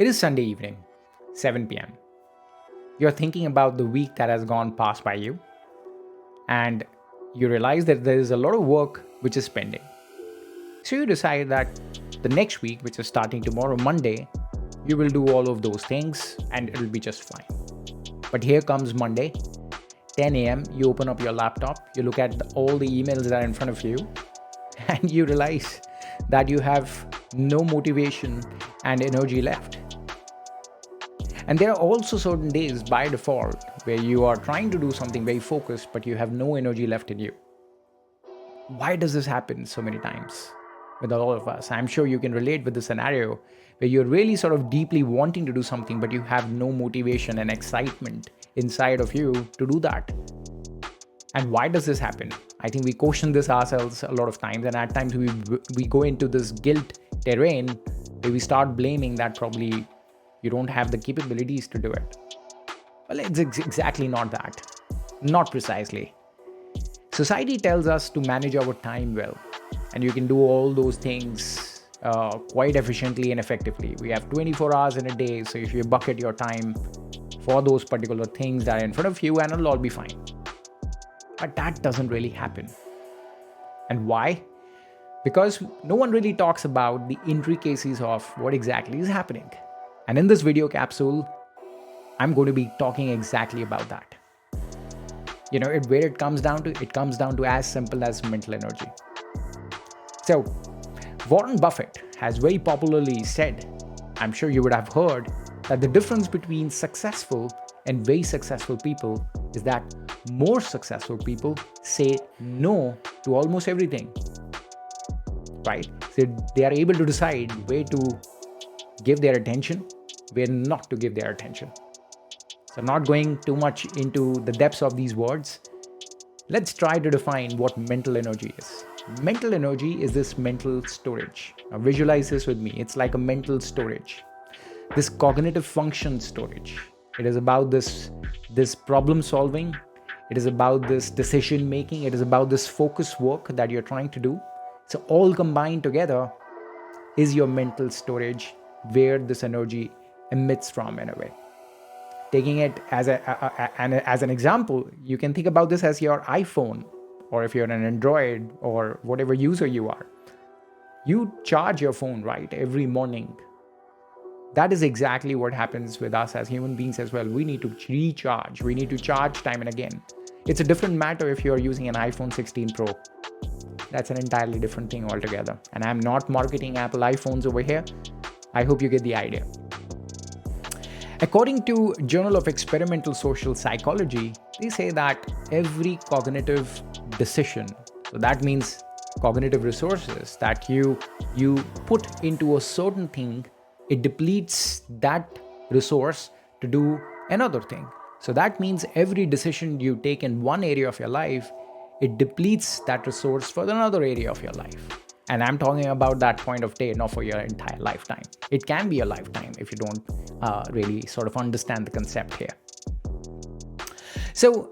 It is Sunday evening, 7 p.m. You're thinking about the week that has gone past by you, and you realize that there is a lot of work which is pending. So you decide that the next week, which is starting tomorrow, Monday, you will do all of those things and it'll be just fine. But here comes Monday, 10 a.m., you open up your laptop, you look at all the emails that are in front of you, and you realize that you have no motivation and energy left. And there are also certain days by default where you are trying to do something very focused, but you have no energy left in you. Why does this happen so many times with all of us? I'm sure you can relate with the scenario where you're really sort of deeply wanting to do something, but you have no motivation and excitement inside of you to do that. And why does this happen? I think we question this ourselves a lot of times, and at times we go into this guilt terrain where we start blaming that probably you don't have the capabilities to do it. Well, it's exactly not that. Not precisely. Society tells us to manage our time well, and you can do all those things quite efficiently and effectively. We have 24 hours in a day, so if you bucket your time for those particular things that are in front of you, and it'll all be fine. But that doesn't really happen. And why? Because no one really talks about the intricacies of what exactly is happening. And in this video capsule, I'm going to be talking exactly about that. Where it comes down to as simple as mental energy. So, Warren Buffett has very popularly said, I'm sure you would have heard, that the difference between successful and very successful people is that more successful people say no to almost everything, right? So they are able to decide where to give their attention, where not to give their attention. So not going too much into the depths of these words, let's try to define what mental energy is. Mental energy is this mental storage. Now visualize this with me. It's like a mental storage. This cognitive function storage. It is about this problem solving. It is about this decision making. It is about this focus work that you're trying to do. So all combined together is your mental storage, where this energy emits from in a way. Taking it as an example, you can think about this as your iPhone, or if you're an Android or whatever user you are. You charge your phone, right, every morning. That is exactly what happens with us as human beings as well. We need to recharge. We need to charge time and again. It's a different matter if you're using an iPhone 16 Pro. That's an entirely different thing altogether. And I'm not marketing Apple iPhones over here. I hope you get the idea. According to Journal of Experimental Social Psychology, they say that every cognitive decision, so that means cognitive resources that you put into a certain thing, it depletes that resource to do another thing. So that means every decision you take in one area of your life, it depletes that resource for another area of your life. And I'm talking about that point of day, not for your entire lifetime. It can be a lifetime if you don't really sort of understand the concept here. So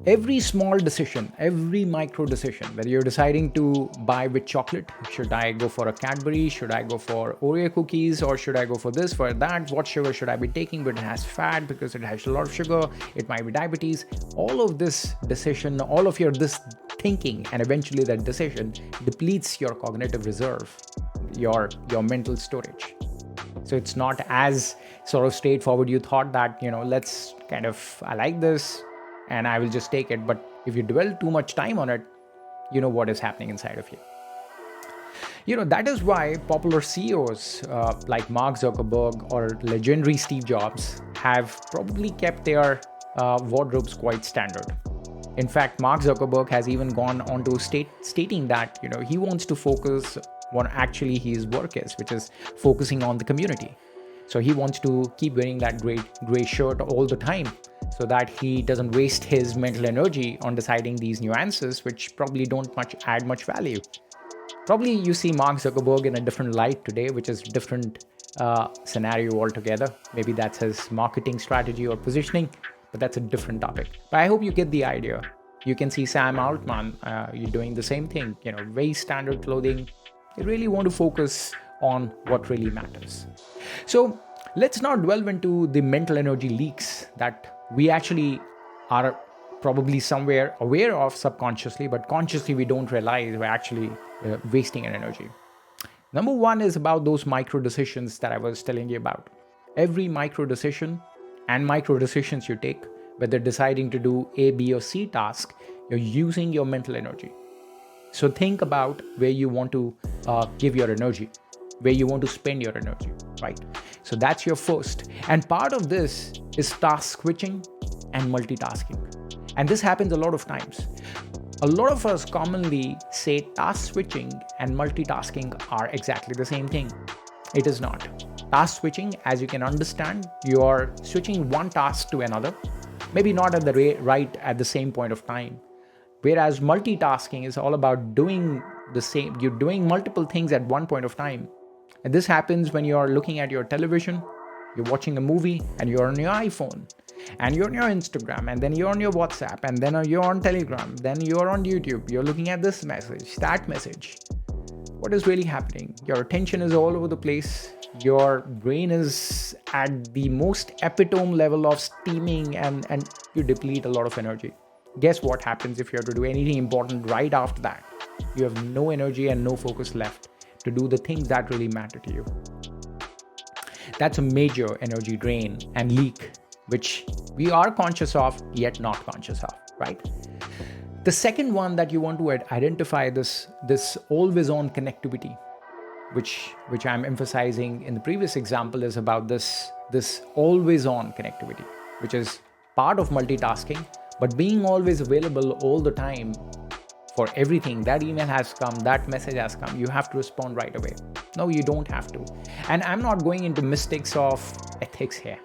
every small decision, every micro decision, whether you're deciding to buy with chocolate, should I go for a Cadbury, should I go for Oreo cookies, or should I go for this, for that, what sugar should I be taking, but it has fat because it has a lot of sugar, it might be diabetes. All of this decision, all of this thinking, and eventually that decision depletes your cognitive reserve, your mental storage. So it's not as sort of straightforward. You thought that, let's kind of, I like this, and I will just take it. But if you dwell too much time on it, you know what is happening inside of you. That is why popular CEOs like Mark Zuckerberg or legendary Steve Jobs have probably kept their wardrobes quite standard. In fact, Mark Zuckerberg has even gone on to stating that he wants to focus on actually his work is, which is focusing on the community. So he wants to keep wearing that gray shirt all the time, so that he doesn't waste his mental energy on deciding these nuances, which probably don't add much value. Probably you see Mark Zuckerberg in a different light today, which is different scenario altogether. Maybe that's his marketing strategy or positioning, but that's a different topic. But I hope you get the idea. You can see Sam Altman, you're doing the same thing, very standard clothing. You really want to focus on what really matters. So Let's not delve into the mental energy leaks that we actually are probably somewhere aware of subconsciously, but consciously we don't realize we're actually wasting an energy. Number one is about those micro decisions that I was telling you about. Every micro decision and micro decisions you take, whether deciding to do A, B, or C task, you're using your mental energy. So think about where you want to give your energy, where you want to spend your energy, right? So that's your first. And part of this is task switching and multitasking. And this happens a lot of times. A lot of us commonly say task switching and multitasking are exactly the same thing. It is not. Task switching, as you can understand, you are switching one task to another, maybe not at the right at the same point of time. Whereas multitasking is all about doing the same, you're doing multiple things at one point of time. And this happens when you're looking at your television, you're watching a movie, and you're on your iPhone, and you're on your Instagram, and then you're on your WhatsApp, and then you're on Telegram, then you're on YouTube, you're looking at this message, that message. What is really happening? Your attention is all over the place. Your brain is at the most epitome level of steaming, and you deplete a lot of energy. Guess what happens if you have to do anything important right after that? You have no energy and no focus left to do the things that really matter to you. That's a major energy drain and leak, which we are conscious of, yet not conscious of, right? The second one that you want to identify, this always on connectivity, which I'm emphasizing in the previous example, is about this always on connectivity, which is part of multitasking, but being always available all the time for everything. That email has come, that message has come, you have to respond right away. No, you don't have to. And I'm not going into mystics of ethics here.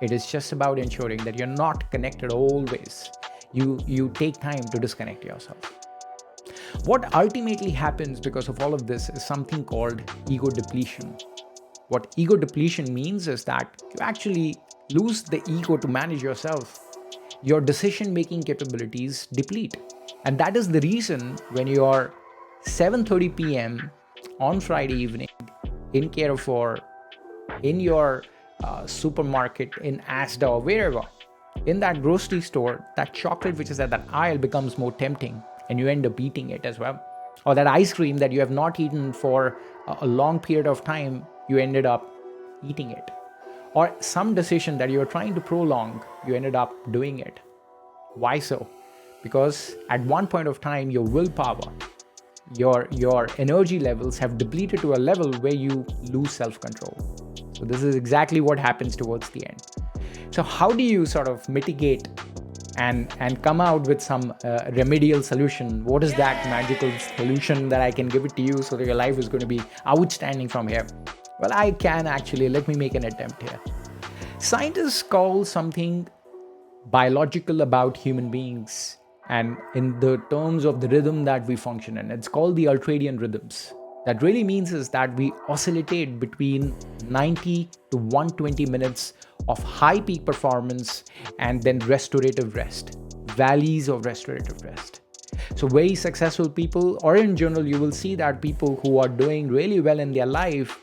It is just about ensuring that you're not connected always. You take time to disconnect yourself. What ultimately happens because of all of this is something called ego depletion. What ego depletion means is that you actually lose the ego to manage yourself. Your decision-making capabilities deplete. And that is the reason when you're 7:30 p.m. on Friday evening in Carrefour, in your supermarket, in Asda or wherever, in that grocery store, that chocolate which is at that aisle becomes more tempting and you end up eating it as well. Or that ice cream that you have not eaten for a long period of time, you ended up eating it. Or some decision that you're trying to prolong, you ended up doing it. Why so? Because at one point of time, your willpower, your energy levels have depleted to a level where you lose self-control. So this is exactly what happens towards the end. So how do you sort of mitigate and come out with some remedial solution? What is that magical solution that I can give it to you so that your life is going to be outstanding from here? Well, I can actually. Let me make an attempt here. Scientists call something biological about human beings, and in the terms of the rhythm that we function in, it's called the ultradian rhythms. That really means is that we oscillate between 90 to 120 minutes of high peak performance and then restorative rest, valleys of restorative rest. So very successful people, or in general, you will see that people who are doing really well in their life,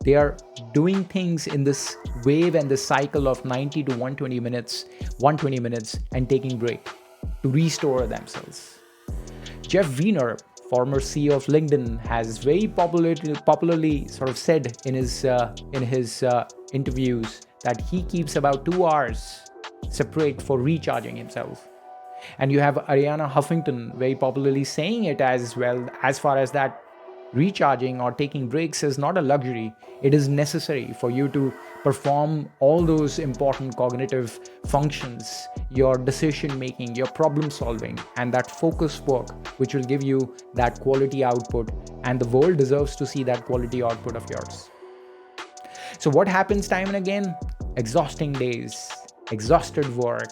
they are doing things in this wave and this cycle of 90 to 120 minutes and taking break to restore themselves. Jeff Weiner, former CEO of LinkedIn, has very popularly sort of said in his interviews that he keeps about 2 hours separate for recharging himself. And you have Ariana Huffington very popularly saying it as well, as far as that recharging or taking breaks is not a luxury. It is necessary for you to perform all those important cognitive functions, your decision making, your problem solving, and that focus work, which will give you that quality output. And the world deserves to see that quality output of yours. So what happens time and again? Exhausting days, exhausted work.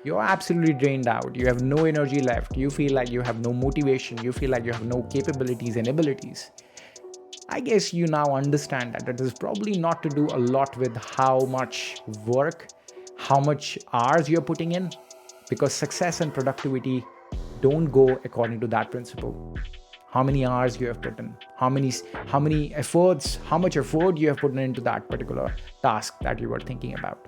You're absolutely drained out. You have no energy left. You feel like you have no motivation. You feel like you have no capabilities and abilities. I guess you now understand that it is probably not to do a lot with how much work, how much hours you're putting in, because success and productivity don't go according to that principle. How many hours you have put in, how many efforts, how much effort you have put into that particular task that you were thinking about.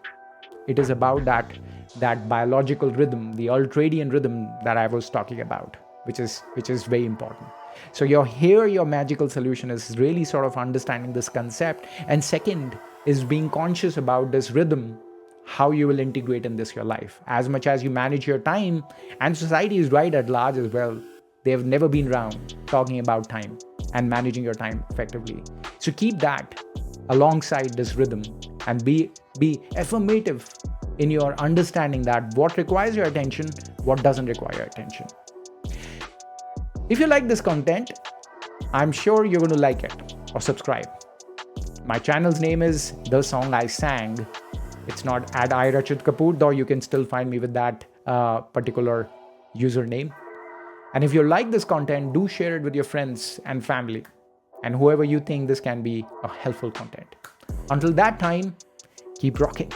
It is about that biological rhythm, the ultradian rhythm that I was talking about, which is very important. So your magical solution is really sort of understanding this concept, and second is being conscious about this rhythm, how you will integrate in this your life as much as you manage your time. And society is right at large as well. They have never been around talking about time and managing your time effectively. So keep that alongside this rhythm, and be affirmative in your understanding that what requires your attention, what doesn't require your attention. If you like this content, I'm sure you're going to like it or subscribe. My channel's name is The Song I Sang. It's not at Rachit Kapoor, though you can still find me with that particular username. And if you like this content, do share it with your friends and family and whoever you think this can be a helpful content. Until that time, keep rocking.